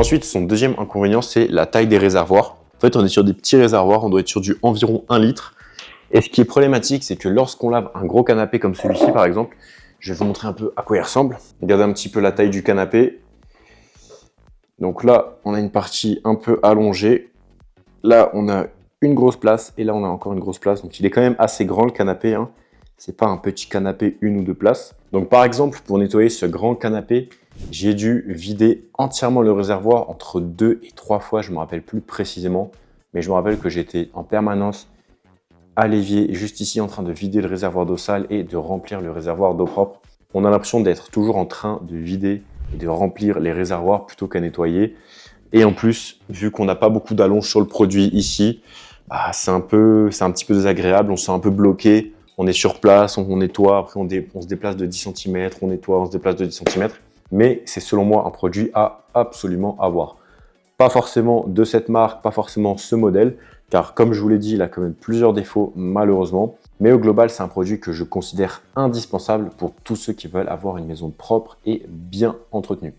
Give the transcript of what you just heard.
Ensuite, son deuxième inconvénient, c'est la taille des réservoirs. En fait, on est sur des petits réservoirs, on doit être sur du environ 1 litre. Et ce qui est problématique, c'est que lorsqu'on lave un gros canapé comme celui-ci, par exemple, je vais vous montrer un peu à quoi il ressemble. Regardez un petit peu la taille du canapé. Donc là, on a une partie un peu allongée. Là, on a une grosse place et là, on a encore une grosse place. Donc, il est quand même assez grand le canapé, hein. C'est pas un petit canapé 1 ou 2 places. Donc, par exemple, pour nettoyer ce grand canapé, j'ai dû vider entièrement le réservoir entre 2 et 3 fois. Je ne me rappelle plus précisément, mais je me rappelle que j'étais en permanence à l'évier, juste ici, en train de vider le réservoir d'eau sale et de remplir le réservoir d'eau propre. On a l'impression d'être toujours en train de vider et de remplir les réservoirs plutôt qu'à nettoyer. Et en plus, vu qu'on n'a pas beaucoup d'allonge sur le produit ici, bah, c'est un petit peu désagréable, on se sent un peu bloqué. On est sur place, on nettoie, après on se déplace de 10 cm, on nettoie, on se déplace de 10 cm. Mais c'est selon moi un produit à absolument avoir. Pas forcément de cette marque, pas forcément ce modèle, car comme je vous l'ai dit, il a quand même plusieurs défauts malheureusement. Mais au global, c'est un produit que je considère indispensable pour tous ceux qui veulent avoir une maison propre et bien entretenue.